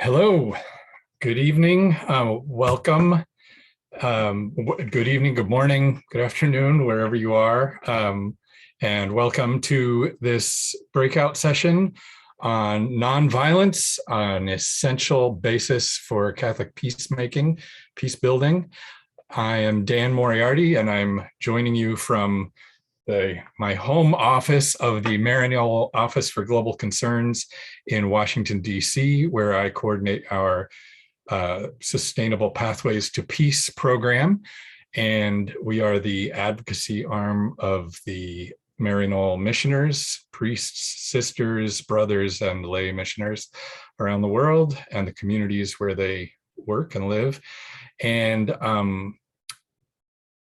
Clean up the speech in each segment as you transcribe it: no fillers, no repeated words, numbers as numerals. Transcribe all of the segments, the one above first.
Hello, good evening, welcome. Good evening, good morning, good afternoon, wherever you are. And welcome to this breakout session on nonviolence, an essential basis for Catholic peacemaking, peace building. I am Dan Moriarty, and I'm joining you from my home office of the Maryknoll Office for Global Concerns in Washington, D.C., where I coordinate our Sustainable Pathways to Peace program. And we are the advocacy arm of the Maryknoll missioners, priests, sisters, brothers, and lay missioners around the world and the communities where they work and live. And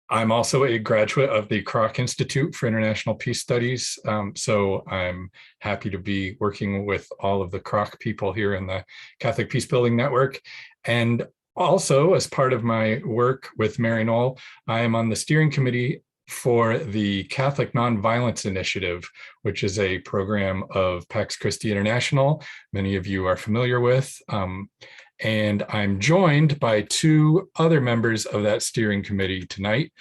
I'm also a graduate of the Kroc Institute for International Peace Studies, so I'm happy to be working with all of the Kroc people here in the Catholic Peacebuilding Network. And also, as part of my work with Maryknoll, I am on the steering committee for the Catholic Nonviolence Initiative, which is a program of Pax Christi International, many of you are familiar with. And I'm joined by two other members of that steering committee tonight,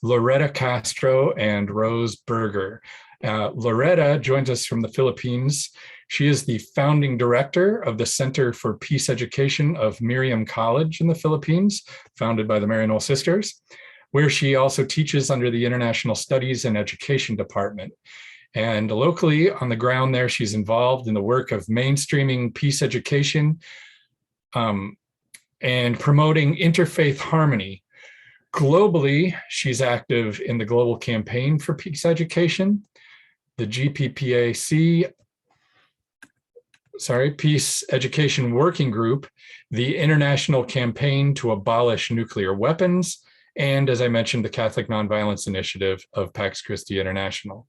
Loreta Castro and Rose Berger. Loreta joins us from the Philippines. She is the founding director of the Center for Peace Education of Miriam College in the Philippines, founded by the Maryknoll Sisters, where she also teaches under the International Studies and Education Department. And locally on the ground there, she's involved in the work of mainstreaming peace education, and promoting interfaith harmony. Globally, she's active in the Global Campaign for Peace Education, the Peace Education Working Group, the International Campaign to Abolish Nuclear Weapons, and as I mentioned, the Catholic Nonviolence Initiative of Pax Christi International.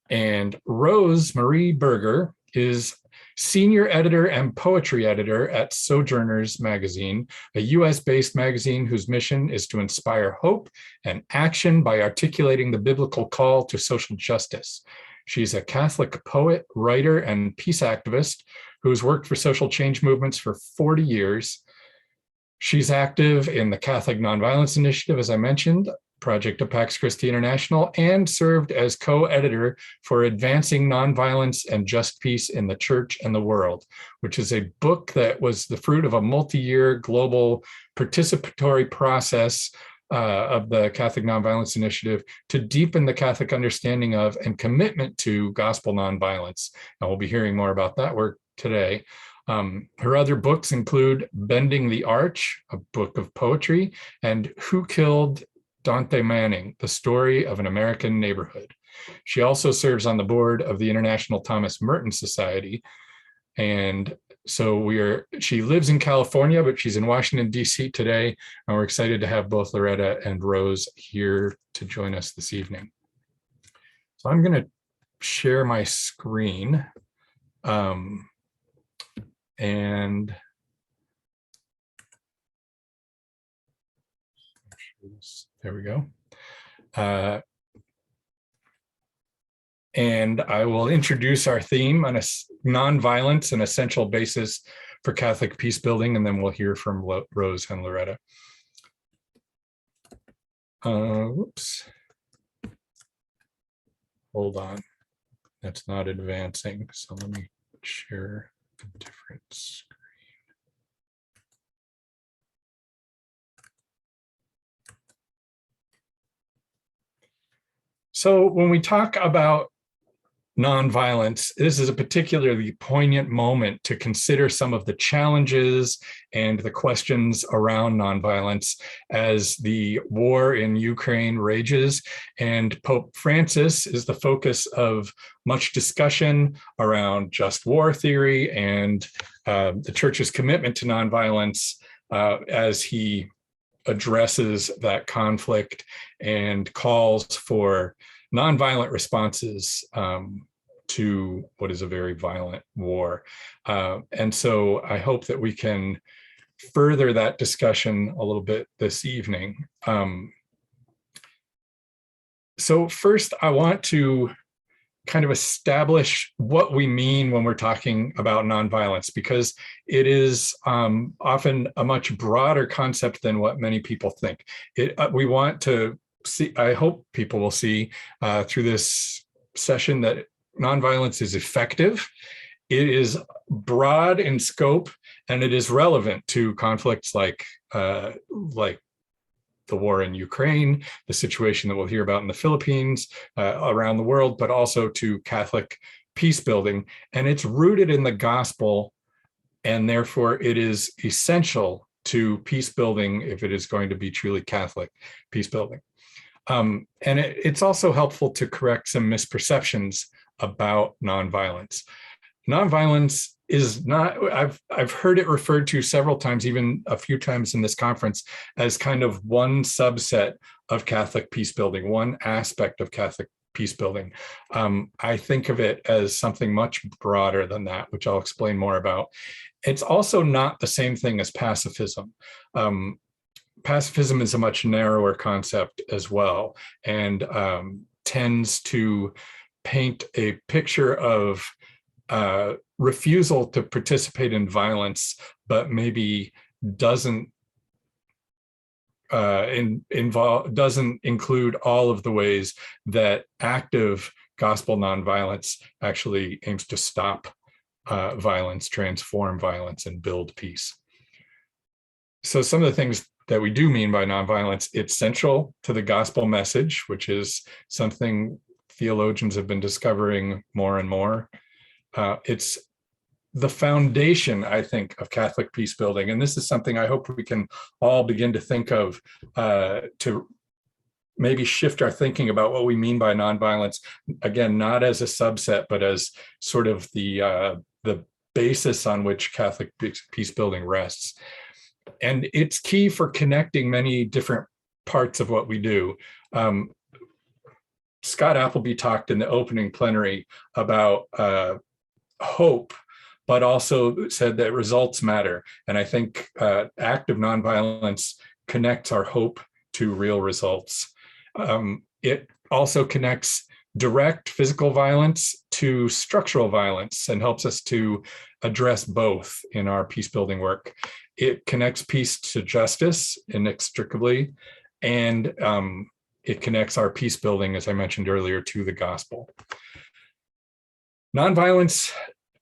And Rose Marie Berger is senior editor and poetry editor at Sojourners magazine, a US-based magazine whose mission is to inspire hope and action by articulating the biblical call to social justice. She's a Catholic poet, writer, and peace activist who's worked for social change movements for 40 years. She's active in the Catholic Nonviolence Initiative, as I mentioned, project of Pax Christi International, and served as co-editor for Advancing Nonviolence and Just Peace in the Church and the World, which is a book that was the fruit of a multi-year global participatory process of the Catholic Nonviolence Initiative to deepen the Catholic understanding of and commitment to gospel nonviolence. And we'll be hearing more about that work today. Her other books include Bending the Arch, a book of poetry, and Who Killed Dante Manning, the Story of an American Neighborhood. She also serves on the board of the International Thomas Merton Society. And so she lives in California, but she's in Washington, D.C. today. And we're excited to have both Loreta and Rose here to join us this evening. So I'm going to share my screen. And there we go. And I will introduce our theme on nonviolence, an essential basis for Catholic peace building, and then we'll hear from Rose and Loreta. Whoops. Hold on. That's not advancing. So let me share a different screen. So when we talk about nonviolence, this is a particularly poignant moment to consider some of the challenges and the questions around nonviolence as the war in Ukraine rages. And Pope Francis is the focus of much discussion around just war theory and the Church's commitment to nonviolence as he addresses that conflict and calls for nonviolent responses to what is a very violent war. And so I hope that we can further that discussion a little bit this evening. So first, I want to kind of establish what we mean when we're talking about nonviolence, because it is often a much broader concept than what many people think. We want to see, I hope people will see through this session, that nonviolence is effective, it is broad in scope, and it is relevant to conflicts like the war in Ukraine, the situation that we'll hear about in the Philippines, around the world, but also to Catholic peace building. And it's rooted in the gospel, and therefore it is essential to peace building if it is going to be truly Catholic peace building. And it's also helpful to correct some misperceptions about nonviolence. Nonviolence is not, I've heard it referred to several times, even a few times in this conference, as kind of one subset of Catholic peace building, one aspect of Catholic peace building. I think of it as something much broader than that, which I'll explain more about. It's also not the same thing as pacifism. Pacifism is a much narrower concept as well, and tends to paint a picture of refusal to participate in violence, but maybe doesn't doesn't include all of the ways that active gospel nonviolence actually aims to stop violence, transform violence, and build peace. So some of the things that we do mean by nonviolence: it's central to the gospel message, which is something theologians have been discovering more and more. It's the foundation, I think, of Catholic peace building. And this is something I hope we can all begin to think of, to maybe shift our thinking about what we mean by nonviolence. Again, not as a subset, but as sort of the basis on which Catholic peace building rests. And it's key for connecting many different parts of what we do. Scott Appleby talked in the opening plenary about hope, but also said that results matter. And I think active nonviolence connects our hope to real results. It also connects direct physical violence to structural violence and helps us to address both in our peace building work. It connects peace to justice inextricably, and it connects our peace building, as I mentioned earlier, to the gospel. Nonviolence,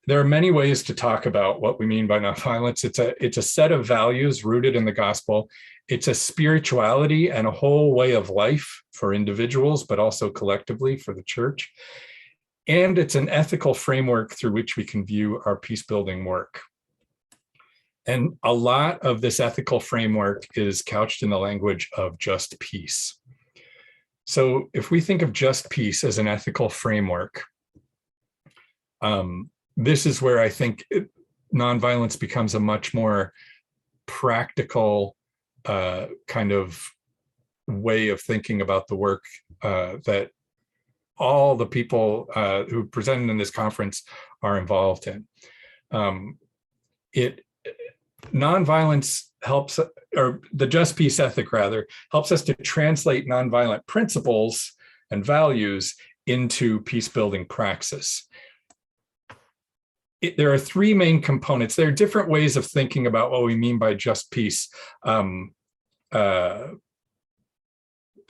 there are many ways to talk about what we mean by nonviolence. It's a set of values rooted in the gospel. It's a spirituality and a whole way of life for individuals, but also collectively for the church. And it's an ethical framework through which we can view our peace building work. And a lot of this ethical framework is couched in the language of just peace. So if we think of just peace as an ethical framework, this is where I think nonviolence becomes a much more practical kind of way of thinking about the work that all the people who presented in this conference are involved in. Nonviolence helps, or the just peace ethic rather, helps us to translate nonviolent principles and values into peace building praxis. There are three main components. There are different ways of thinking about what we mean by just peace.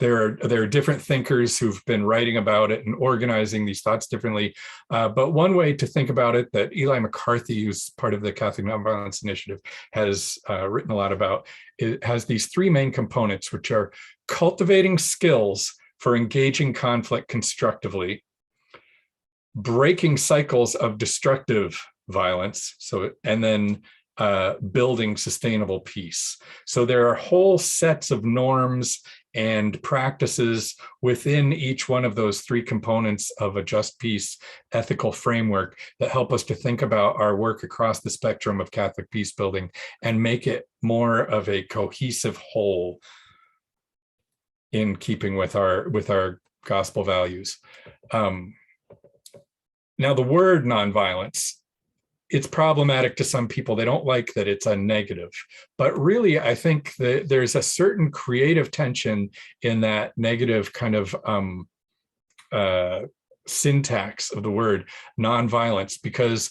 There are different thinkers who've been writing about it and organizing these thoughts differently. But one way to think about it that Eli McCarthy, who's part of the Catholic Nonviolence Initiative, has written a lot about, it has these three main components, which are cultivating skills for engaging conflict constructively, breaking cycles of destructive violence, and then building sustainable peace. So there are whole sets of norms and practices within each one of those three components of a just peace ethical framework that help us to think about our work across the spectrum of Catholic peace building and make it more of a cohesive whole in keeping with our gospel values. Now, the word nonviolence, it's problematic to some people. They don't like that it's a negative, but really I think that there's a certain creative tension in that negative kind of syntax of the word nonviolence, because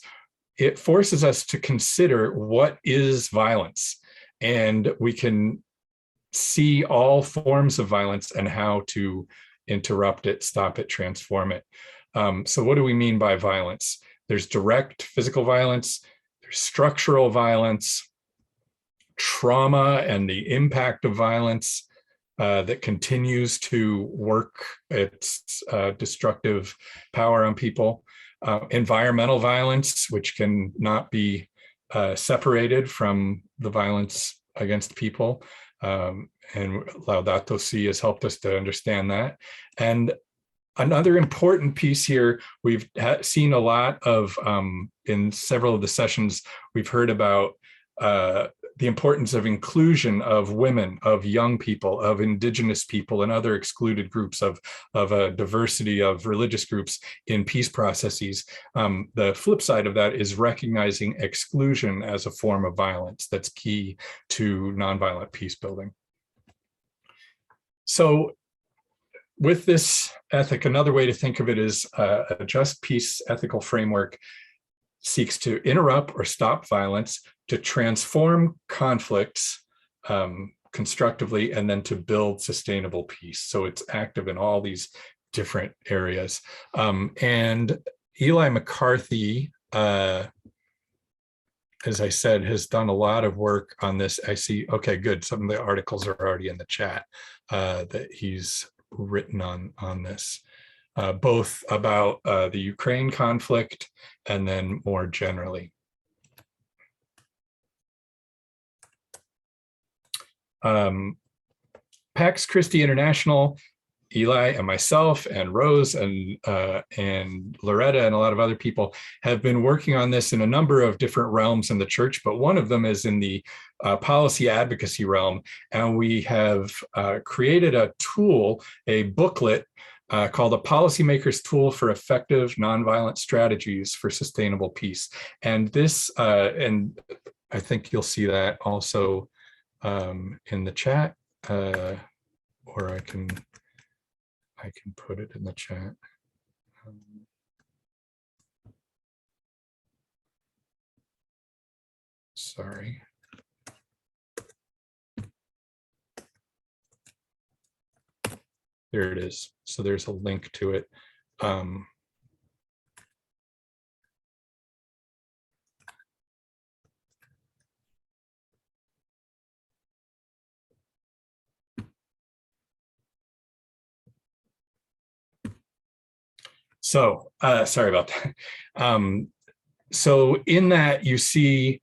it forces us to consider what is violence, and we can see all forms of violence and how to interrupt it, stop it, transform it. So what do we mean by violence? There's direct physical violence, there's structural violence, trauma and the impact of violence that continues to work its destructive power on people. Environmental violence, which can not be separated from the violence against people. And Laudato Si has helped us to understand that. And another important piece here, we've seen a lot of, in several of the sessions, we've heard about the importance of inclusion of women, of young people, of indigenous people, and other excluded groups, of a diversity of religious groups in peace processes. The flip side of that is recognizing exclusion as a form of violence that's key to nonviolent peace building. So with this ethic, another way to think of it is a just peace ethical framework seeks to interrupt or stop violence, to transform conflicts constructively, and then to build sustainable peace. So it's active in all these different areas. And Eli McCarthy, as I said, has done a lot of work on this. I see, okay, good. Some of the articles are already in the chat that he's written on this. Both about the Ukraine conflict and then more generally. Pax Christi International, Eli and myself and Rose and Loreta and a lot of other people have been working on this in a number of different realms in the church, but one of them is in the policy advocacy realm. And we have created a tool, a booklet, called A Policymaker's Tool for Effective Nonviolent Strategies for Sustainable Peace. And this, and I think you'll see that also in the chat, or I can put it in the chat. Sorry. There it is. So there's a link to it. So sorry about that. So in that you see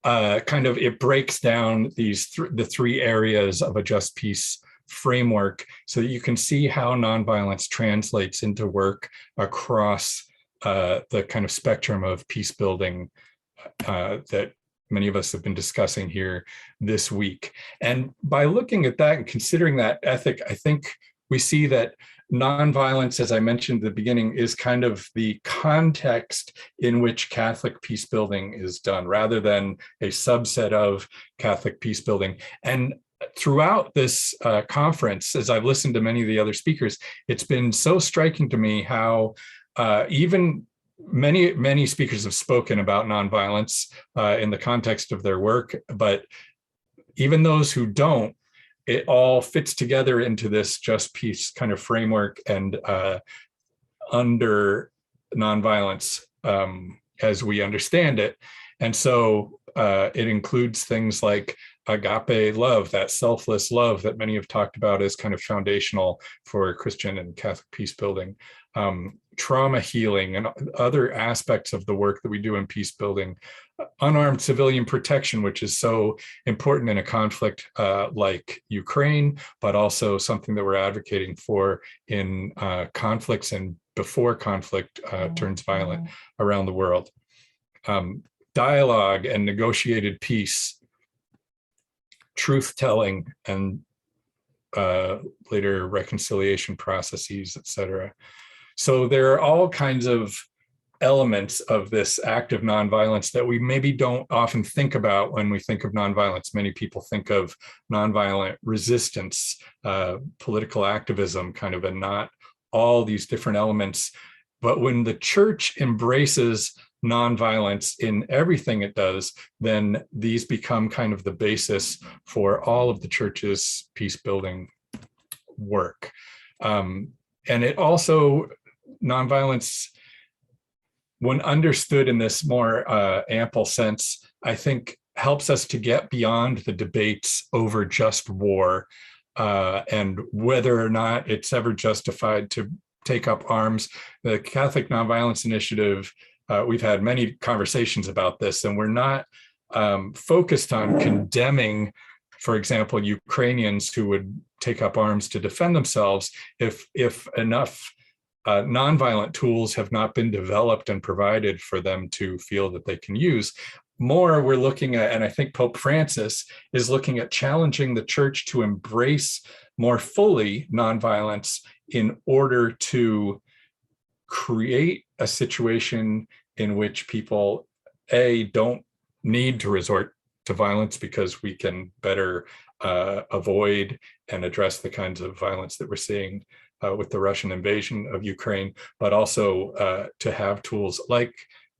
kind of, it breaks down these the three areas of a just peace framework so that you can see how nonviolence translates into work across the kind of spectrum of peace building that many of us have been discussing here this week. And by looking at that and considering that ethic, I think we see that nonviolence, as I mentioned at the beginning, is kind of the context in which Catholic peace building is done, rather than a subset of Catholic peace building. And throughout this conference, as I've listened to many of the other speakers, it's been so striking to me how even many speakers have spoken about nonviolence in the context of their work, but even those who don't, it all fits together into this just peace kind of framework and under nonviolence as we understand it. And so it includes things like agape love, that selfless love that many have talked about as kind of foundational for Christian and Catholic peace building, trauma healing, and other aspects of the work that we do in peace building, unarmed civilian protection, which is so important in a conflict like Ukraine, but also something that we're advocating for in conflicts and before conflict turns violent around the world. Dialogue and negotiated peace, truth-telling, and later reconciliation processes, etc. So there are all kinds of elements of this act of nonviolence that we maybe don't often think about when we think of nonviolence. Many people think of nonviolent resistance, political activism, kind of, and not all these different elements But when the church embraces nonviolence in everything it does, then these become kind of the basis for all of the church's peace building work. And it also, nonviolence, when understood in this more ample sense, I think helps us to get beyond the debates over just war and whether or not it's ever justified to take up arms. The Catholic Nonviolence Initiative, we've had many conversations about this, and we're not focused on condemning, for example, Ukrainians who would take up arms to defend themselves if enough nonviolent tools have not been developed and provided for them to feel that they can use. More, we're looking at, and I think Pope Francis is looking at challenging the church to embrace more fully nonviolence in order to create a situation in which people, A, don't need to resort to violence because we can better avoid and address the kinds of violence that we're seeing with the Russian invasion of Ukraine, but also to have tools like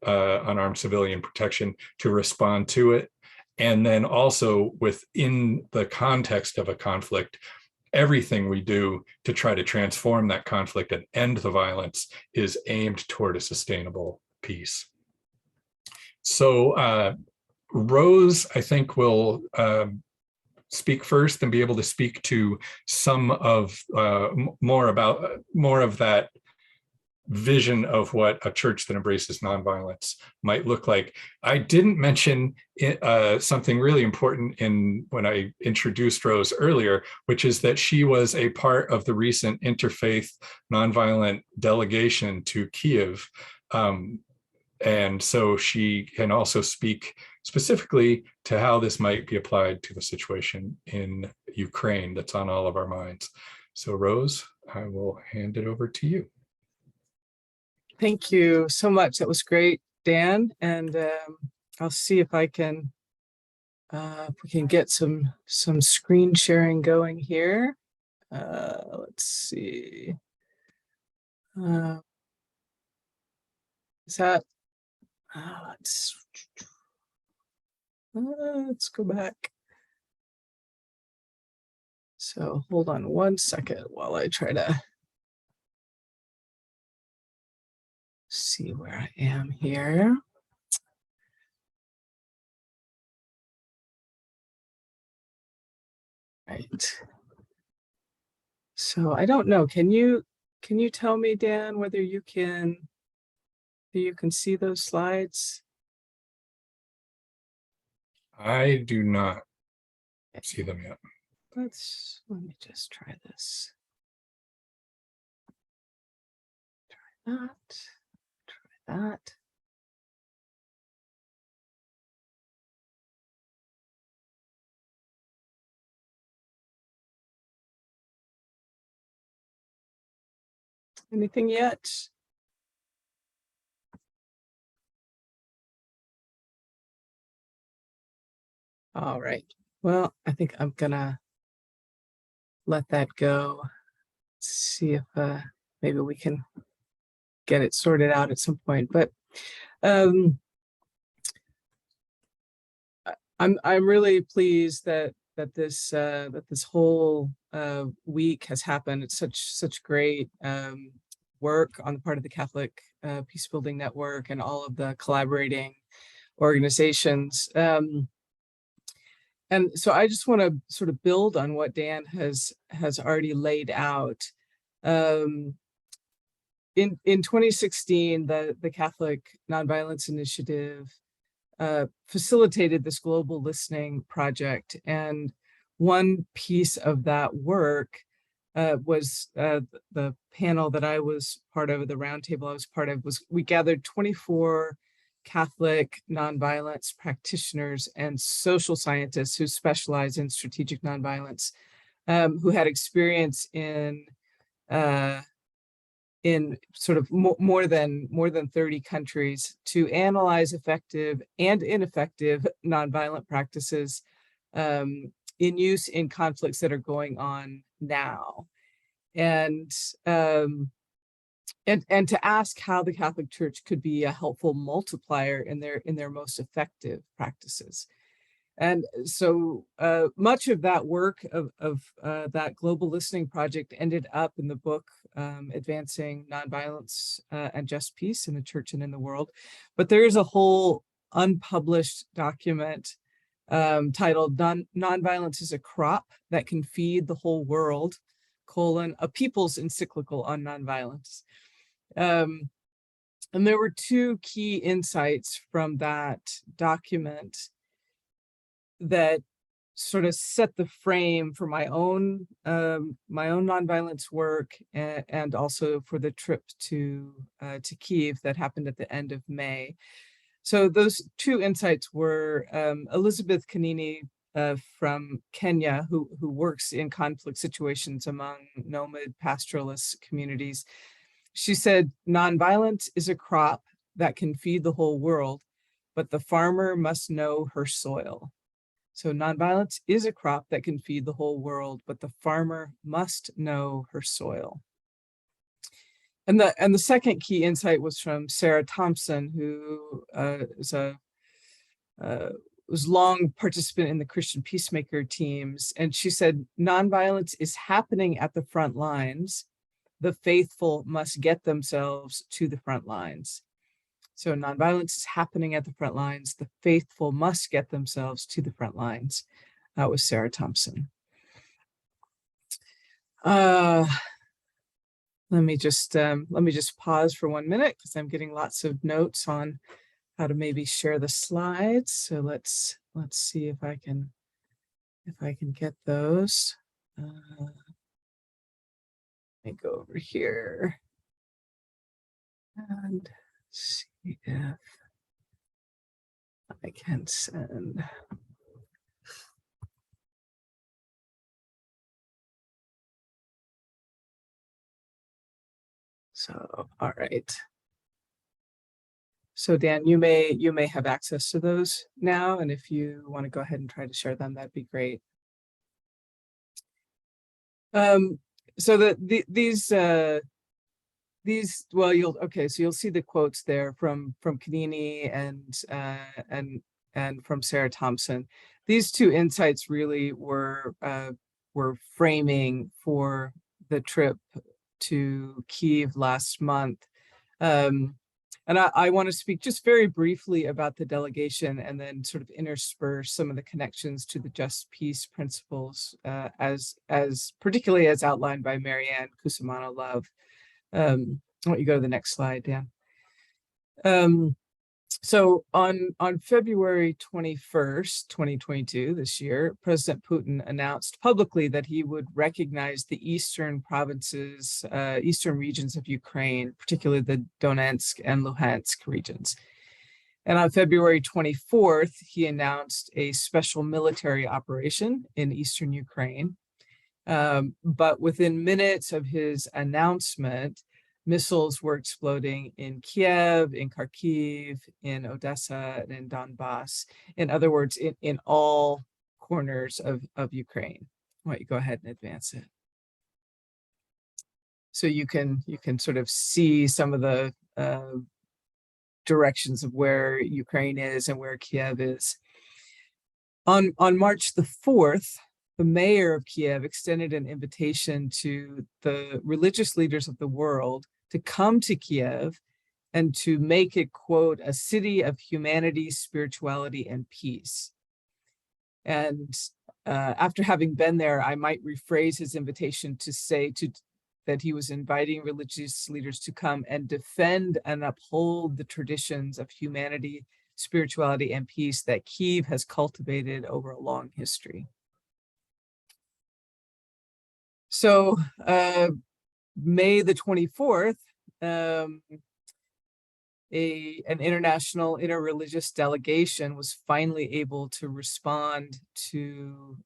unarmed civilian protection to respond to it. And then also within the context of a conflict, everything we do to try to transform that conflict and end the violence is aimed toward a sustainable peace. So Rose, I think, will speak first and be able to speak to some of more of that vision of what a church that embraces nonviolence might look like. I didn't mention something really important when I introduced Rose earlier, which is that she was a part of the recent interfaith nonviolent delegation to Kiev. And so she can also speak specifically to how this might be applied to the situation in Ukraine that's on all of our minds. So Rose, I will hand it over to you. Thank you so much. That was great, Dan. And I'll see if I can, we can get some screen sharing going here. Let's see. Is that, let's go back. So hold on one second while I try to see where I am here. Right. So I don't know. Can you tell me, Dan, whether you can see those slides? I do not see them yet. Let me just try this. Try that. Try that. Anything yet? All right. Well, I think I'm gonna let that go. See if maybe we can get it sorted out at some point. But I'm really pleased that this whole week has happened. It's such great work on the part of the Catholic Peacebuilding Network and all of the collaborating organizations. And so I just want to sort of build on what Dan has already laid out. In 2016, the Catholic Nonviolence Initiative facilitated this global listening project, and one piece of that work was the panel that I was part of, the roundtable I was part of, was we gathered 24 Catholic nonviolence practitioners and social scientists who specialize in strategic nonviolence, who had experience in sort of more than 30 countries to analyze effective and ineffective nonviolent practices in use in conflicts that are going on now. And and to ask how the Catholic Church could be a helpful multiplier in their most effective practices. And so much of that work of that global listening project ended up in the book Advancing Nonviolence and Just Peace in the Church and in the World. But there is a whole unpublished document titled Nonviolence is a Crop That Can Feed the Whole World, a People's Encyclical on Nonviolence. And there were two key insights from that document that sort of set the frame for my own nonviolence work, and also for the trip to Kyiv that happened at the end of May. So those two insights were Elizabeth Kanini from Kenya, who works in conflict situations among nomad pastoralist communities. She said, "Nonviolence is a crop that can feed the whole world, but the farmer must know her soil." So nonviolence is a crop that can feed the whole world, but the farmer must know her soil. And the second key insight was from Sarah Thompson, who was long participant in the Christian peacemaker teams. And she said, "Nonviolence is happening at the front lines. The faithful must get themselves to the front lines." So nonviolence is happening at the front lines. The faithful must get themselves to the front lines. That was Sarah Thompson. Let me just pause for 1 minute because I'm getting lots of notes on how to maybe share the slides. So let's see if I can get those. Let me go over here and see if I can send. So, all right. So Dan, you may have access to those now, and if you want to go ahead and try to share them, that'd be great. So these, well, you'll see the quotes there from Kanini and from Sarah Thompson. These two insights really were framing for the trip to Kyiv last month. And I want to speak just very briefly about the delegation and then sort of intersperse some of the connections to the Just Peace principles as particularly as outlined by Marianne Cusimano-Love. Why don't you go to the next slide, Dan? So on February 21st, 2022, this year, President Putin announced publicly that he would recognize the eastern provinces, eastern regions of Ukraine, particularly the Donetsk and Luhansk regions. And on February 24th, he announced a special military operation in eastern Ukraine. But within minutes of his announcement, missiles were exploding in Kiev, in Kharkiv, in Odessa, and in Donbass. In other words, in all corners of Ukraine. Why don't you go ahead and advance it? So you can sort of see some of the directions of where Ukraine is and where Kiev is. On March the 4th, the mayor of Kiev extended an invitation to the religious leaders of the world to come to Kiev and to make it, quote, a city of humanity, spirituality, and peace. And after having been there, I might rephrase his invitation to say that he was inviting religious leaders to come and defend and uphold the traditions of humanity, spirituality, and peace that Kyiv has cultivated over a long history. So May the 24th, an international interreligious delegation was finally able to respond to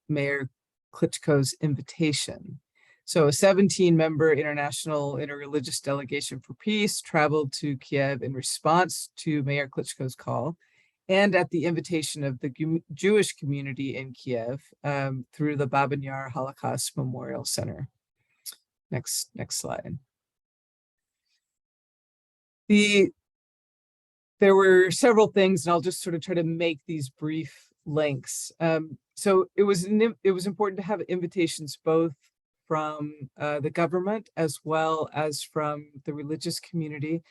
Mayor Klitschko's invitation. So a 17-member international interreligious delegation for peace traveled to Kiev in response to Mayor Klitschko's call and at the invitation of the Jewish community in Kiev through the Babyn Yar Holocaust Memorial Center. Next slide. There were several things, and I'll just sort of try to make these brief links. So it was important to have invitations both from the government as well as from the religious community,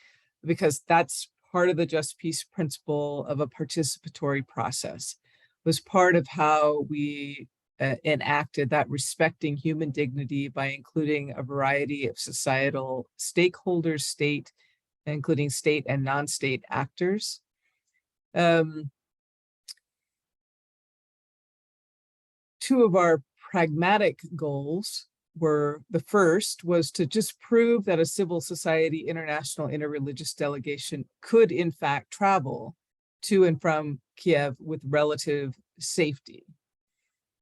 because that's part of the just peace principle of a participatory process. It was part of how we enacted that respecting human dignity by including a variety of societal stakeholders, including state and non-state actors. Two of our pragmatic goals were, the first was to just prove that a civil society international interreligious delegation could in fact travel to and from Kiev with relative safety.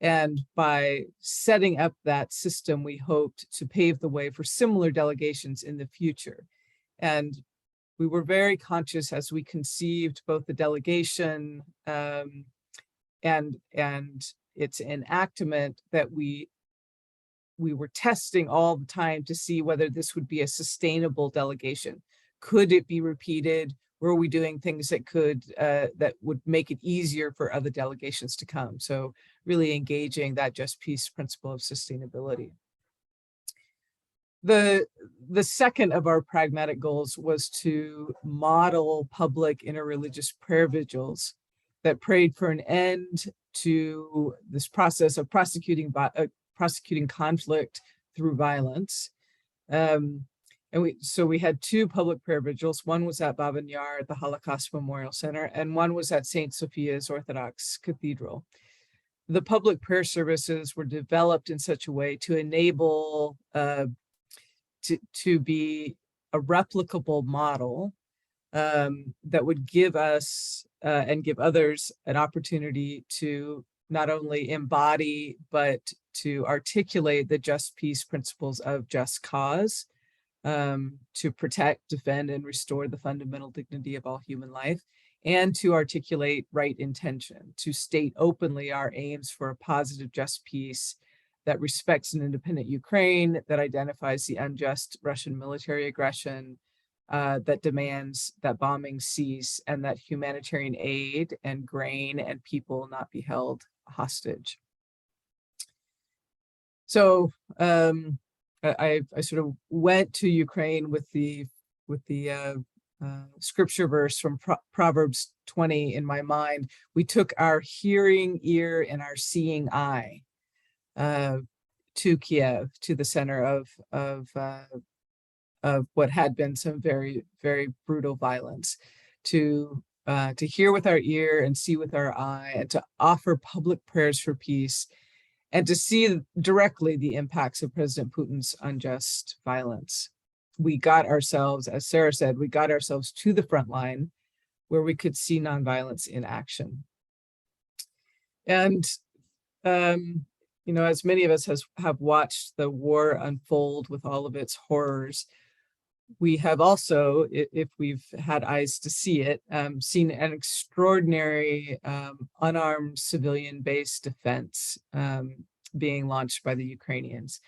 And by setting up that system, we hoped to pave the way for similar delegations in the future. And we were very conscious as we conceived both the delegation and its enactment that we were testing all the time to see whether this would be a sustainable delegation. Could it be repeated? Were we doing things that would make it easier for other delegations to come? So really engaging that just peace principle of sustainability. The second of our pragmatic goals was to model public interreligious prayer vigils that prayed for an end to this process of prosecuting conflict through violence. So we had two public prayer vigils. One was at Babyn Yar at the Holocaust Memorial Center, and one was at St. Sophia's Orthodox Cathedral. The public prayer services were developed in such a way to enable to be a replicable model that would give us and give others an opportunity to not only embody, but to articulate the just peace principles of just cause, to protect, defend, and restore the fundamental dignity of all human life, and to articulate right intention, to state openly our aims for a positive, just peace that respects an independent Ukraine, that identifies the unjust Russian military aggression, that demands that bombing cease, and that humanitarian aid and grain and people not be held hostage. So I sort of went to Ukraine with the scripture verse from Proverbs 20 in my mind. We took our hearing ear and our seeing eye to Kiev, to the center of what had been some very, very brutal violence, to hear with our ear and see with our eye, and to offer public prayers for peace, and to see directly the impacts of President Putin's unjust violence. We got ourselves, as Sarah said, we got ourselves to the front line where we could see nonviolence in action. And as many of us have watched the war unfold with all of its horrors, we have also, if we've had eyes to see it, seen an extraordinary unarmed civilian-based defense being launched by the Ukrainians.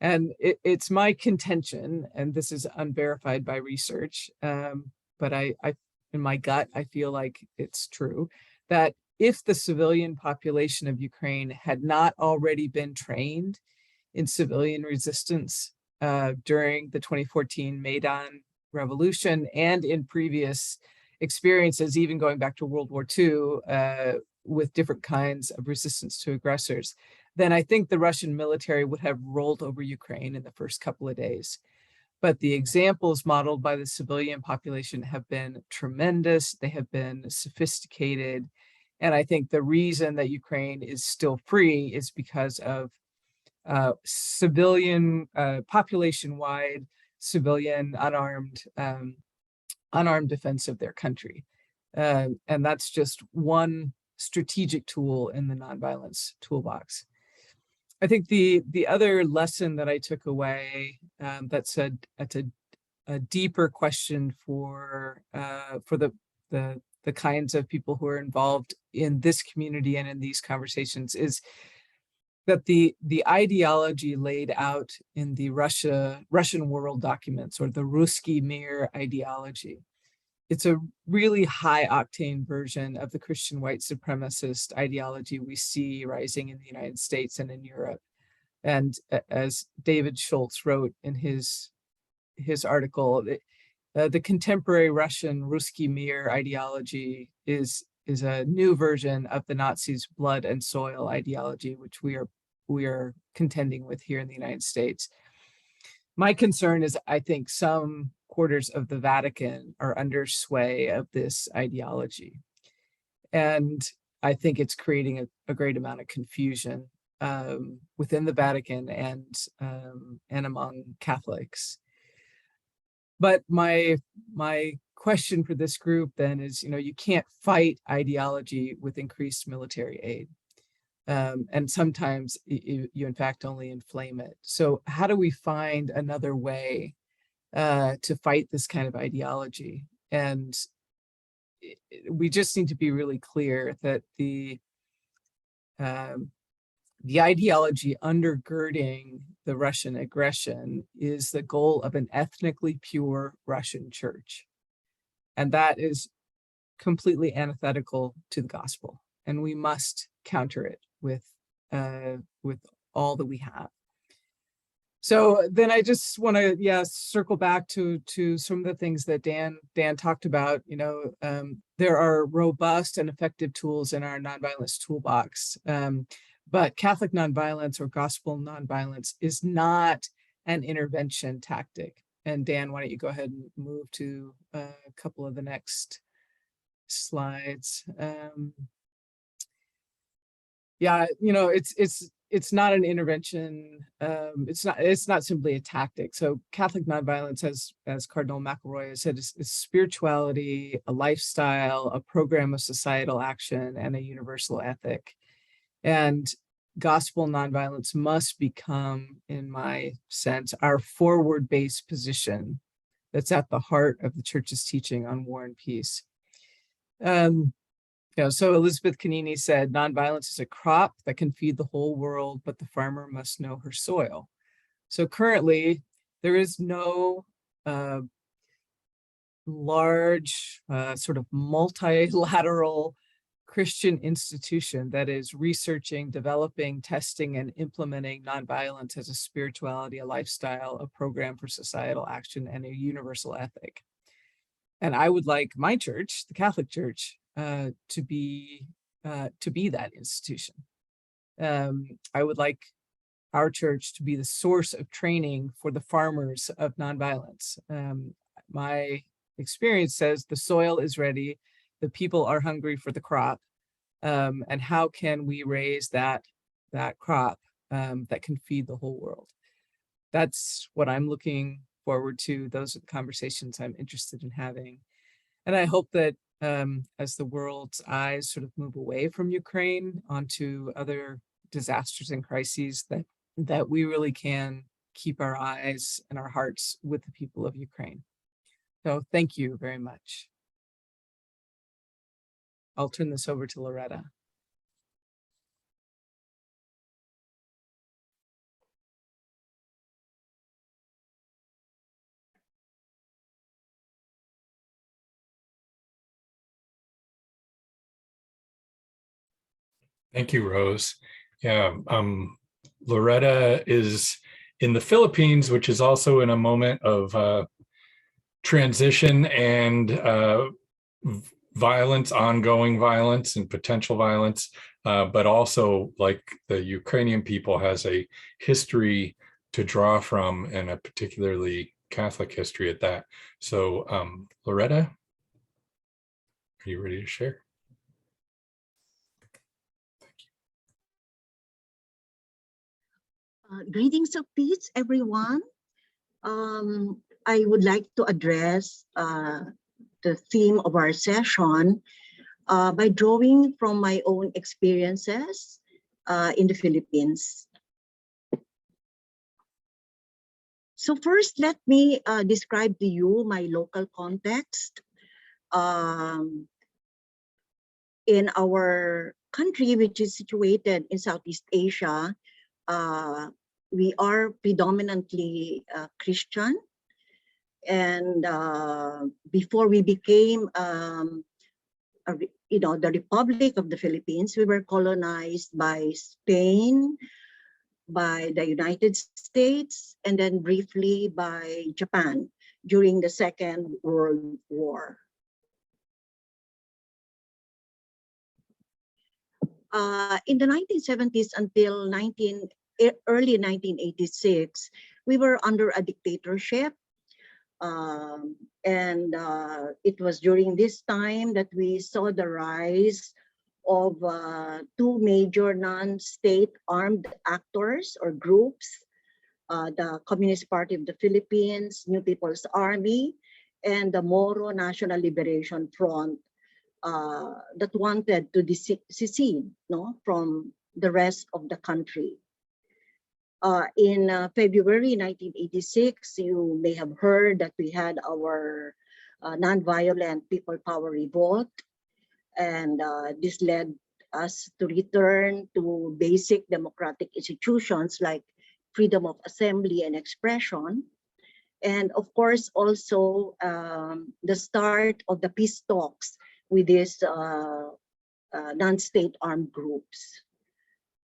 And it's my contention, and this is unverified by research, but I in my gut, I feel like it's true, that if the civilian population of Ukraine had not already been trained in civilian resistance during the 2014 Maidan Revolution and in previous experiences, even going back to World War II, with different kinds of resistance to aggressors, then I think the Russian military would have rolled over Ukraine in the first couple of days. But the examples modeled by the civilian population have been tremendous. They have been sophisticated. And I think the reason that Ukraine is still free is because of civilian, population-wide, civilian, unarmed defense of their country. And that's just one strategic tool in the nonviolence toolbox. I think the other lesson that I took away, that's a deeper question for the kinds of people who are involved in this community and in these conversations, is that the ideology laid out in the Russian world documents, or the Ruski Mir ideology, it's a really high octane version of the Christian white supremacist ideology we see rising in the United States and in Europe. And as David Schultz wrote in his article, the contemporary Russian Ruski Mir ideology is a new version of the Nazis' blood and soil ideology, which we are contending with here in the United States. My concern is, I think some quarters of the Vatican are under sway of this ideology. And I think it's creating a great amount of confusion within the Vatican and among Catholics. But my question for this group then is, you can't fight ideology with increased military aid. And sometimes you in fact only inflame it. So how do we find another way to fight this kind of ideology? And we just need to be really clear that the ideology undergirding the Russian aggression is the goal of an ethnically pure Russian church. And that is completely antithetical to the gospel. And we must counter it with all that we have. So then I just want to, circle back to some of the things that Dan talked about. There are robust and effective tools in our nonviolence toolbox. But Catholic nonviolence or gospel nonviolence is not an intervention tactic. And Dan, why don't you go ahead and move to a couple of the next slides. It's not an intervention. It's not simply a tactic. So Catholic nonviolence, as Cardinal McElroy has said, is spirituality, a lifestyle, a program of societal action, and a universal ethic. And gospel nonviolence must become, in my sense, our forward-based position that's at the heart of the Church's teaching on war and peace. So Elizabeth Canini said, nonviolence is a crop that can feed the whole world, but the farmer must know her soil. So currently, there is no large sort of multilateral Christian institution that is researching, developing, testing, and implementing nonviolence as a spirituality, a lifestyle, a program for societal action, and a universal ethic. And I would like my church, the Catholic Church, to be that institution. I would like our church to be the source of training for the farmers of nonviolence. My experience says the soil is ready, the people are hungry for the crop, and how can we raise that crop that can feed the whole world? That's what I'm looking forward to. Those are the conversations I'm interested in having. And I hope that as the world's eyes sort of move away from Ukraine onto other disasters and crises, that we really can keep our eyes and our hearts with the people of Ukraine. So thank you very much. I'll turn this over to Loreta. Thank you, Rose. Yeah, Loreta is in the Philippines, which is also in a moment of transition and violence, ongoing violence and potential violence, but also, like the Ukrainian people, has a history to draw from, and a particularly Catholic history at that. So Loreta, are you ready to share? Greetings of peace, everyone. I would like to address the theme of our session by drawing from my own experiences in the Philippines. So first, let me describe to you my local context. In our country, which is situated in Southeast Asia, we are predominantly Christian. And before we became, the Republic of the Philippines, we were colonized by Spain, by the United States, and then briefly by Japan during the Second World War. In the 1970s until early 1986, we were under a dictatorship. It was during this time that we saw the rise of two major non-state armed actors or groups, the Communist Party of the Philippines, New People's Army, and the Moro National Liberation Front, that wanted to secede from the rest of the country. In February 1986, you may have heard that we had our nonviolent people power revolt, and this led us to return to basic democratic institutions like freedom of assembly and expression. And of course, also the start of the peace talks with these non-state armed groups.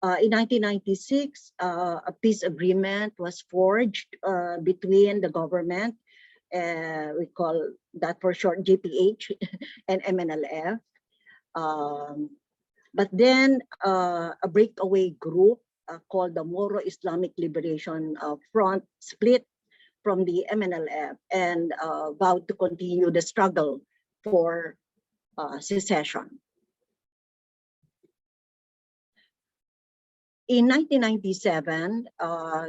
In 1996, a peace agreement was forged between the government, we call that for short GPH, and MNLF. But then a breakaway group called the Moro Islamic Liberation Front split from the MNLF and vowed to continue the struggle for secession. In 1997,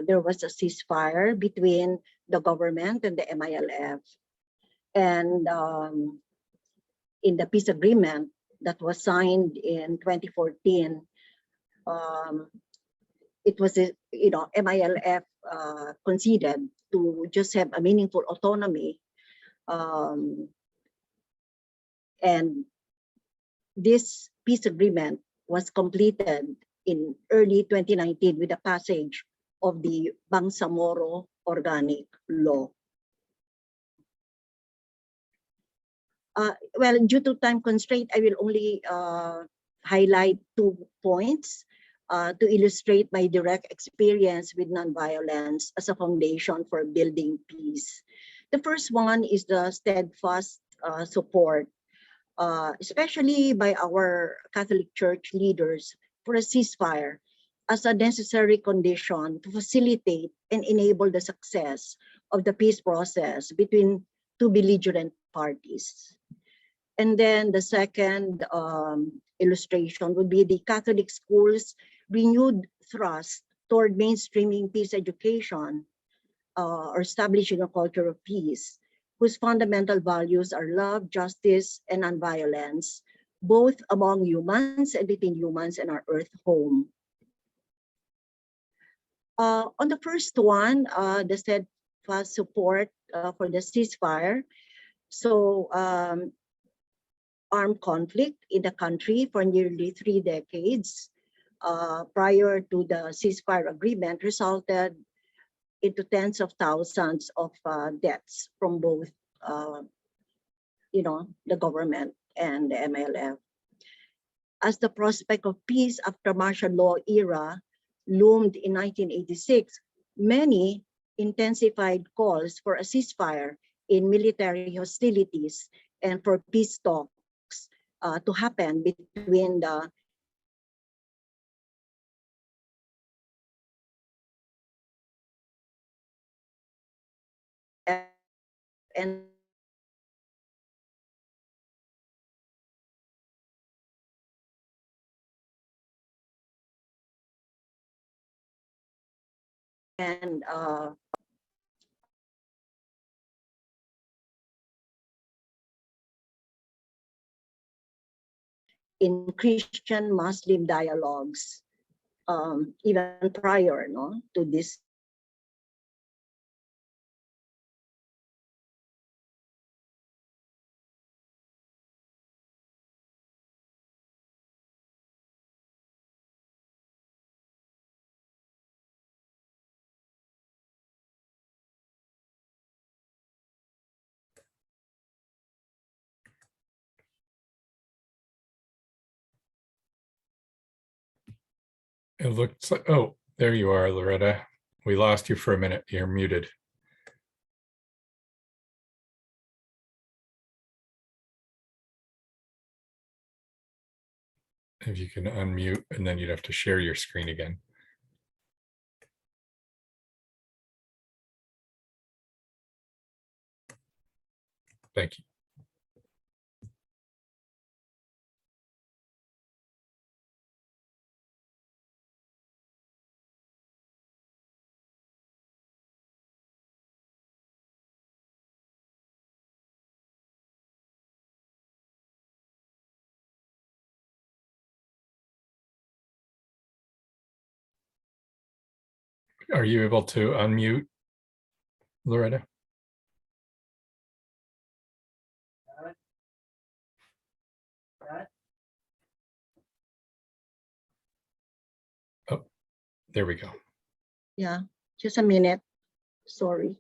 there was a ceasefire between the government and the MILF. And in the peace agreement that was signed in 2014, it was, MILF conceded to just have a meaningful autonomy. And this peace agreement was completed in early 2019 with the passage of the Bangsamoro Organic Law. Well, due to time constraint, I will only highlight 2 points to illustrate my direct experience with nonviolence as a foundation for building peace. The first one is the steadfast support, especially by our Catholic Church leaders, for a ceasefire as a necessary condition to facilitate and enable the success of the peace process between two belligerent parties. And then the second illustration would be the Catholic schools' renewed thrust toward mainstreaming peace education or establishing a culture of peace, whose fundamental values are love, justice, and nonviolence, both among humans and between humans and our earth home. On the first one, the steadfast support for the ceasefire. So armed conflict in the country for nearly 3 decades prior to the ceasefire agreement resulted into tens of thousands of deaths from both, the government and the MLF. As the prospect of peace after martial law era loomed in 1986, many intensified calls for a ceasefire in military hostilities and for peace talks to happen between the and in Christian Muslim dialogues, even prior to this It looks like, oh, there you are, Loreta. We lost you for a minute. You're muted. If you can unmute, and then you'd have to share your screen again. Thank you. Are you able to unmute, Loreta? Oh, there we go. Yeah, just a minute. Sorry.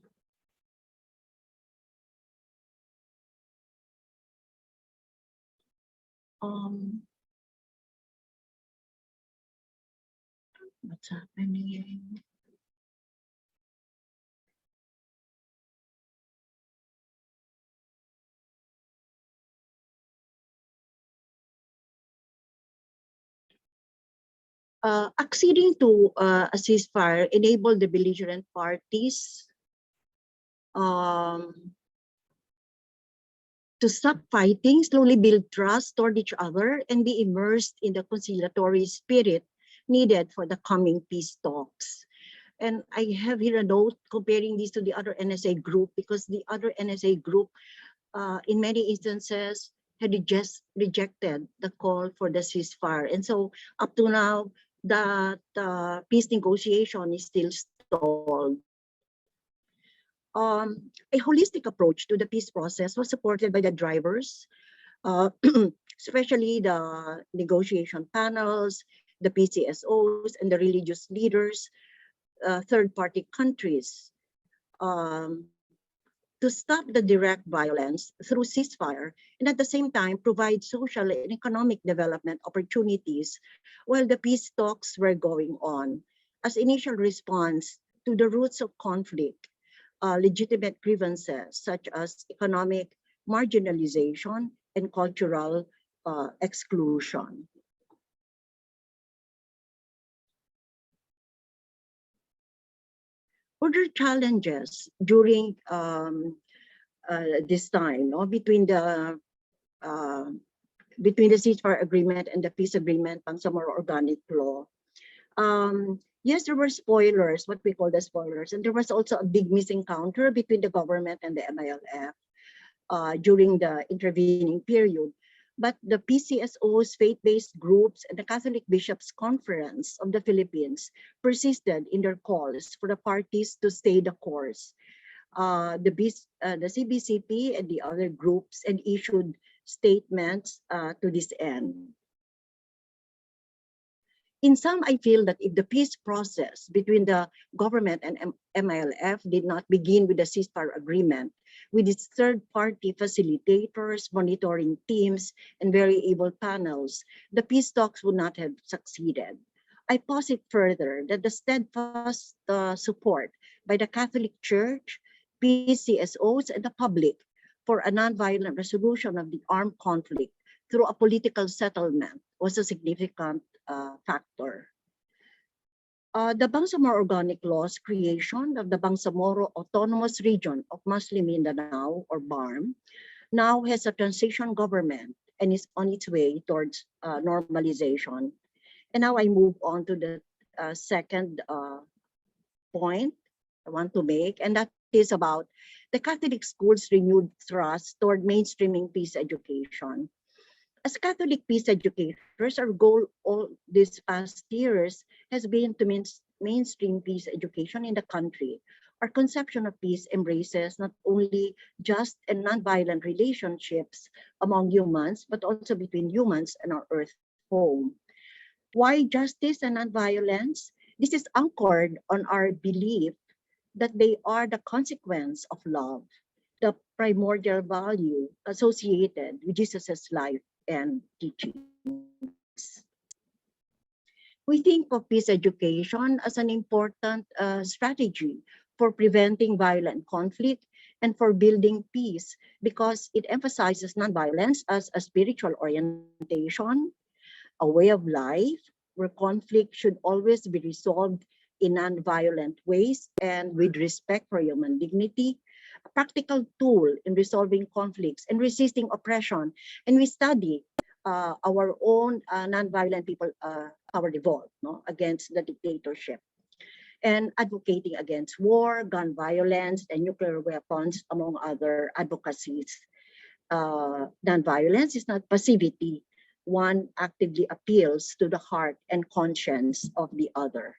What's happening? Acceding to a ceasefire enabled the belligerent parties to stop fighting, slowly build trust toward each other, and be immersed in the conciliatory spirit needed for the coming peace talks. And I have here a note comparing this to the other NSA group, because the other NSA group, in many instances, had just rejected the call for the ceasefire. And so up to now, that peace negotiation is still stalled. A holistic approach to the peace process was supported by the drivers, especially the negotiation panels, the PCSOs, and the religious leaders, third-party countries, to stop the direct violence through ceasefire, and at the same time provide social and economic development opportunities while the peace talks were going on, as initial response to the roots of conflict, legitimate grievances such as economic marginalization and cultural exclusion. Other challenges during this time, between the ceasefire agreement and the peace agreement, Bangsamoro Organic Law. Yes, there were spoilers, what we call the spoilers, and there was also a big misencounter between the government and the MILF during the intervening period. But the PCSOs, faith-based groups, and the Catholic Bishops' Conference of the Philippines persisted in their calls for the parties to stay the course. The CBCP and the other groups and issued statements to this end. In sum, I feel that if the peace process between the government and MILF did not begin with the ceasefire agreement, with its third-party facilitators, monitoring teams, and very able panels, the peace talks would not have succeeded. I posit further that the steadfast support by the Catholic Church, PCSOs, and the public for a nonviolent resolution of the armed conflict through a political settlement was a significant factor. The Bangsamoro Organic Law's creation of the Bangsamoro Autonomous Region of Muslim Mindanao, or BARM, now has a transition government and is on its way towards normalization. And now I move on to the second point I want to make, and that is about the Catholic schools' renewed thrust toward mainstreaming peace education. As Catholic peace educators, our goal all these past years has been to mainstream peace education in the country. Our conception of peace embraces not only just and nonviolent relationships among humans, but also between humans and our earth home. Why justice and nonviolence? This is anchored on our belief that they are the consequence of love, the primordial value associated with Jesus's life and teachings. We think of peace education as an important strategy for preventing violent conflict and for building peace because it emphasizes nonviolence as a spiritual orientation, a way of life where conflict should always be resolved in nonviolent ways and with respect for human dignity, a practical tool in resolving conflicts and resisting oppression. And we study our own nonviolent people, our revolt against the dictatorship, and advocating against war, gun violence, and nuclear weapons, among other advocacies. Nonviolence is not passivity. One actively appeals to the heart and conscience of the other.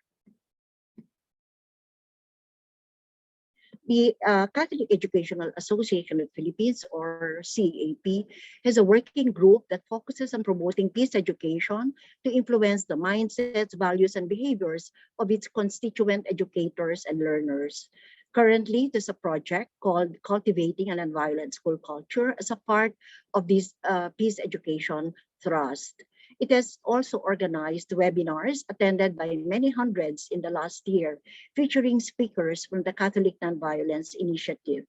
The Catholic Educational Association of the Philippines, or CAP, has a working group that focuses on promoting peace education to influence the mindsets, values, and behaviors of its constituent educators and learners. Currently, there's a project called Cultivating a Nonviolent School Culture as a part of this peace education thrust. It has also organized webinars attended by many hundreds in the last year, featuring speakers from the Catholic Nonviolence Initiative.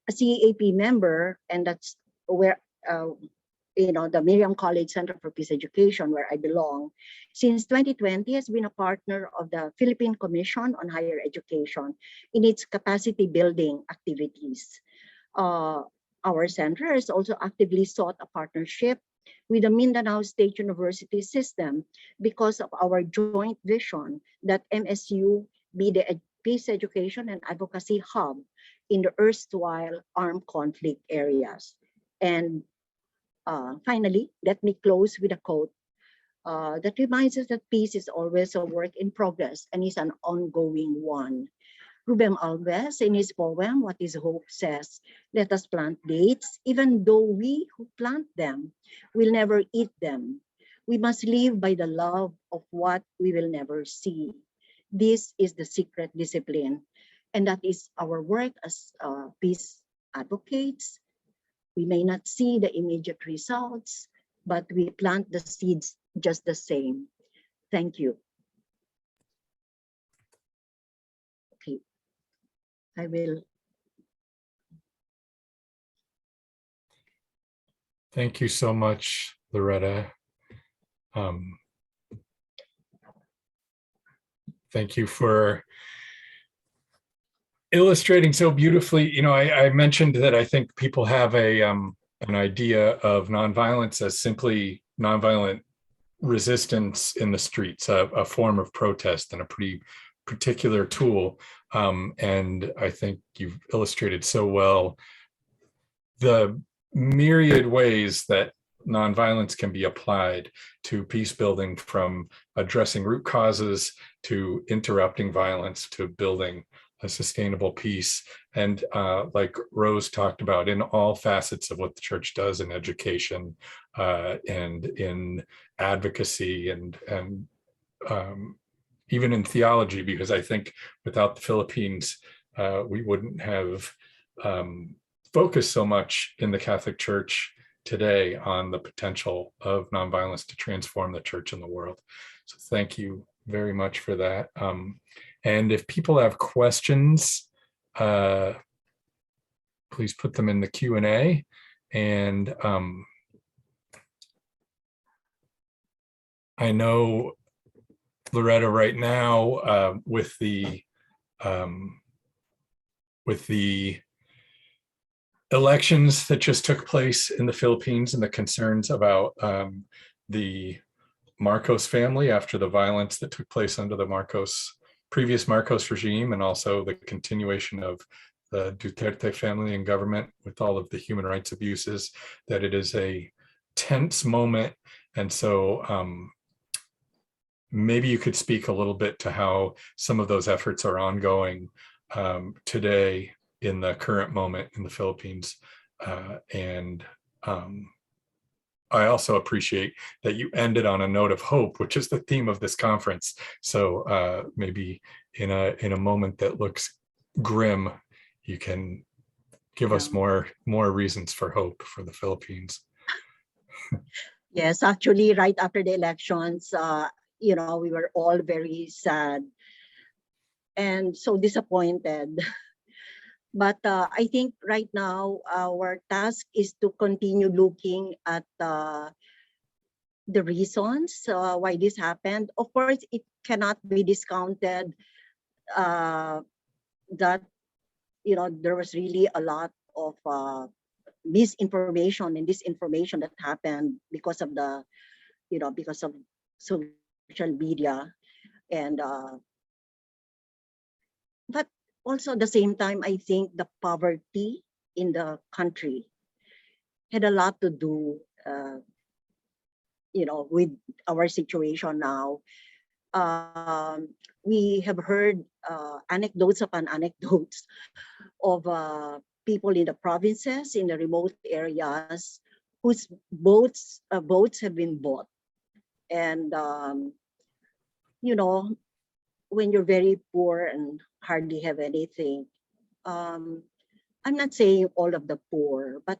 A CAP member, and that's where the Miriam College Center for Peace Education, where I belong, since 2020 has been a partner of the Philippine Commission on Higher Education in its capacity building activities. Our center has also actively sought a partnership with the Mindanao State University system because of our joint vision that MSU be the peace education and advocacy hub in the erstwhile armed conflict areas. And finally, let me close with a quote that reminds us that peace is always a work in progress and is an ongoing one. Ruben Alves, in his poem, What is Hope, says, let us plant dates, even though we who plant them will never eat them. We must live by the love of what we will never see. This is the secret discipline, and that is our work as peace advocates. We may not see the immediate results, but we plant the seeds just the same. Thank you. Okay. I will. Thank you so much, Loreta. Thank you for illustrating so beautifully. I mentioned that I think people have an idea of nonviolence as simply nonviolent resistance in the streets, a form of protest and a pretty particular tool. And I think you've illustrated so well the myriad ways that nonviolence can be applied to peace building, from addressing root causes to interrupting violence to building a sustainable peace. And like Rose talked about, in all facets of what the church does in education and in advocacy and even in theology, because I think without the Philippines, we wouldn't have focused so much in the Catholic Church today on the potential of nonviolence to transform the church and the world. So thank you very much for that. And if people have questions, please put them in the Q&A. And I know, Loreta, right now with the elections that just took place in the Philippines and the concerns about the Marcos family after the violence that took place under the previous Marcos regime, and also the continuation of the Duterte family and government with all of the human rights abuses, that it is a tense moment. And so maybe you could speak a little bit to how some of those efforts are ongoing today in the current moment in the Philippines. I also appreciate that you ended on a note of hope, which is the theme of this conference. So maybe in a moment that looks grim, you can give us more reasons for hope for the Philippines. Yes, actually, right after the elections, we were all very sad and so disappointed. But I think right now our task is to continue looking at the reasons why this happened. Of course, it cannot be discounted that there was really a lot of misinformation and disinformation that happened because of because of social media, and but also at the same time, I think the poverty in the country had a lot to do, with our situation now. We have heard anecdotes upon anecdotes of people in the provinces, in the remote areas, whose boats have been bought. And, when you're very poor and hardly have anything, I'm not saying all of the poor, but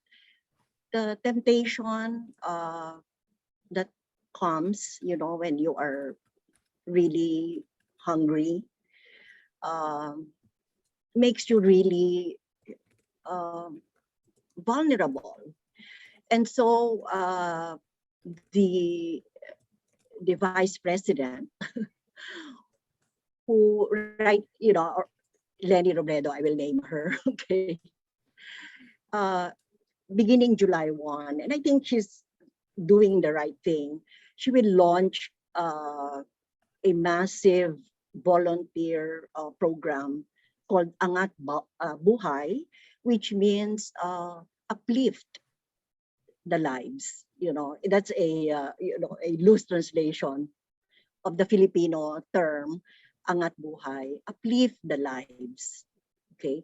the temptation that comes, when you are really hungry, makes you really vulnerable. And so the vice president, who Lenny Robredo, I will name her, okay, beginning July 1, and I think she's doing the right thing. She will launch a massive volunteer program called Angat Buhay, which means uplift the lives. That's a loose translation of the Filipino term Angat Buhay, uplift the lives. Okay,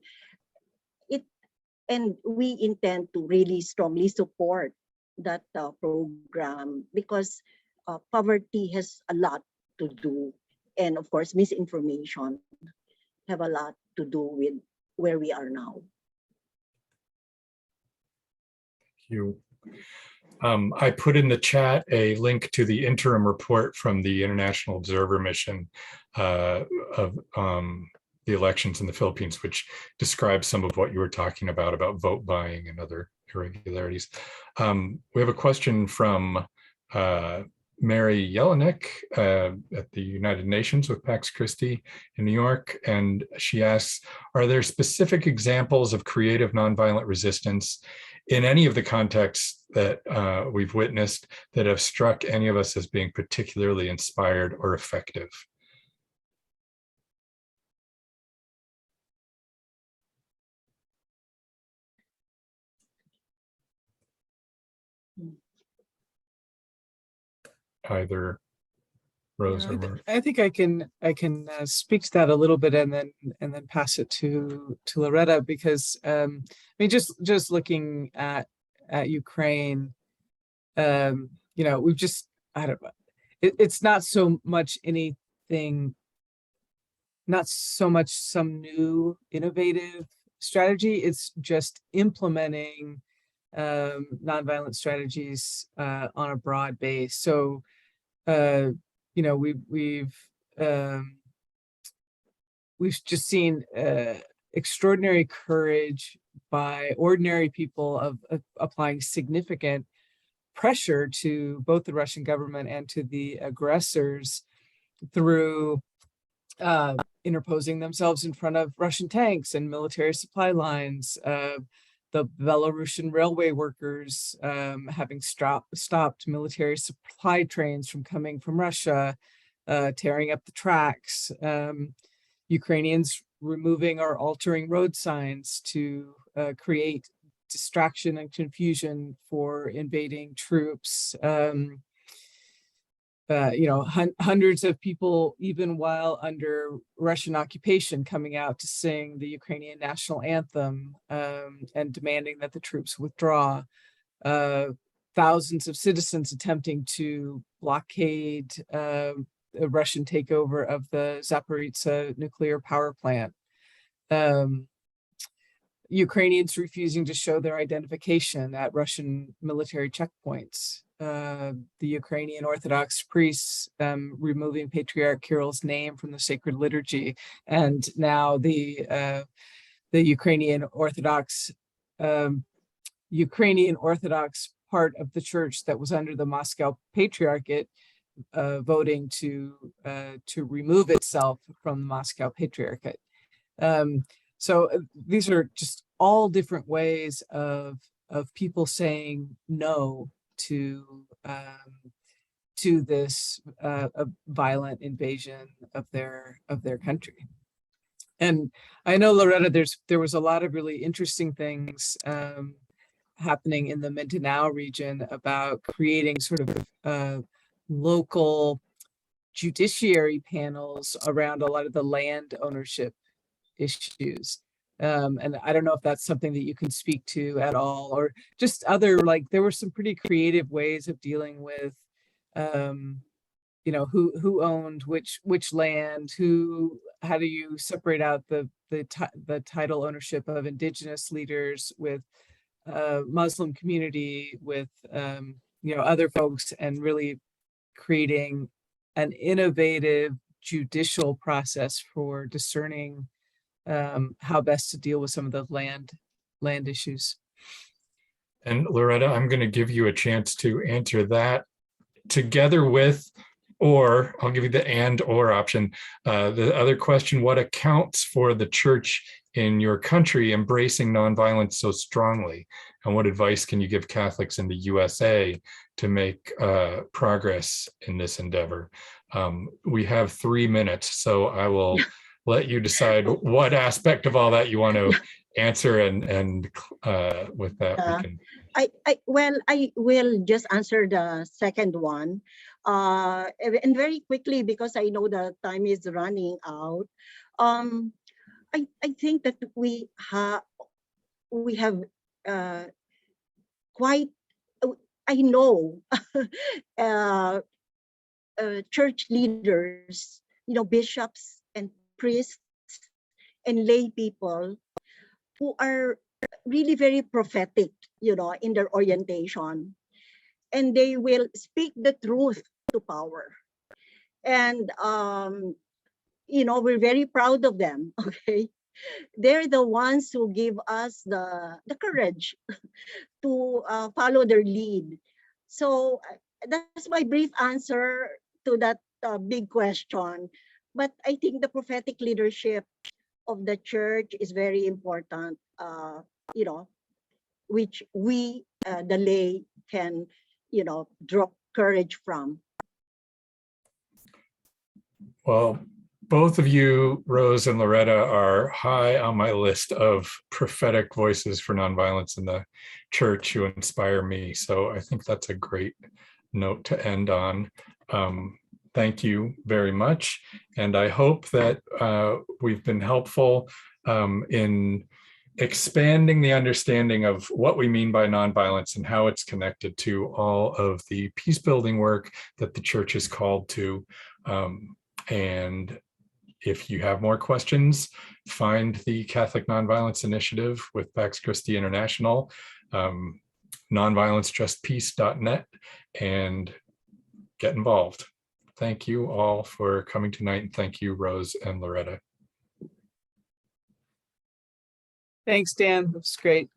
and we intend to really strongly support that program because poverty has a lot to do, and of course misinformation have a lot to do with where we are now. Thank you. I put in the chat a link to the interim report from the International Observer Mission of the elections in the Philippines, which describes some of what you were talking about vote buying and other irregularities. We have a question from Mary Jelinek at the United Nations with Pax Christi in New York. And she asks, are there specific examples of creative nonviolent resistance in any of the contexts that we've witnessed that have struck any of us as being particularly inspired or effective? Either Rose or Mark. I think I can speak to that a little bit and then pass it to Loreta, because I mean just looking at Ukraine, we've just, I don't know, it's not so much anything, not so much some new innovative strategy. It's just implementing nonviolent strategies on a broad base. So we've just seen extraordinary courage by ordinary people of applying significant pressure to both the Russian government and to the aggressors through interposing themselves in front of Russian tanks and military supply lines. The Belarusian railway workers having stopped military supply trains from coming from Russia, tearing up the tracks, Ukrainians removing or altering road signs to create distraction and confusion for invading troops. Hundreds of people, even while under Russian occupation, coming out to sing the Ukrainian national anthem and demanding that the troops withdraw. Thousands of citizens attempting to blockade a Russian takeover of the Zaporizhzhia nuclear power plant. Ukrainians refusing to show their identification at Russian military checkpoints, the Ukrainian Orthodox priests removing Patriarch Kirill's name from the sacred liturgy, and now the Ukrainian Orthodox part of the church that was under the Moscow Patriarchate voting to remove itself from the Moscow Patriarchate. So these are just all different ways of people saying no to this a violent invasion of their country. And I know, Loreta, there was a lot of really interesting things happening in the Mindanao region about creating sort of local judiciary panels around a lot of the land ownership issues. And I don't know if that's something that you can speak to at all, or just other, like, there were some pretty creative ways of dealing with, you know, who owned which land, how do you separate out the title ownership of indigenous leaders with Muslim community, with you know, other folks, and really creating an innovative judicial process for discerning how best to deal with some of the land issues. And Loreta, I'm going to give you a chance to answer that together with, or I'll give you the and/or option. The other question: what accounts for the church in your country embracing nonviolence so strongly? And what advice can you give Catholics in the USA to make progress in this endeavor? We have 3 minutes, so I will let you decide what aspect of all that you want to answer, and with that we can. I will just answer the second one, and very quickly, because I know the time is running out. I think that we have quite, I know, church leaders, you know, bishops and priests and lay people who are really very prophetic, you know, in their orientation, and they will speak the truth to power. And you know, we're very proud of them. Okay, they're the ones who give us the courage to follow their lead. So that's my brief answer to that big question. But I think the prophetic leadership of the church is very important, you know, which we, the lay, can, you know, draw courage from. Well, both of you, Rose and Loreta, are high on my list of prophetic voices for nonviolence in the church who inspire me. So I think that's a great note to end on. Thank you very much. And I hope that we've been helpful in expanding the understanding of what we mean by nonviolence and how it's connected to all of the peace building work that the church is called to. And if you have more questions, find the Catholic Nonviolence Initiative with Pax Christi International, nonviolencejustpeace.net, and get involved. Thank you all for coming tonight, and thank you, Rose and Loreta. Thanks, Dan. That was great.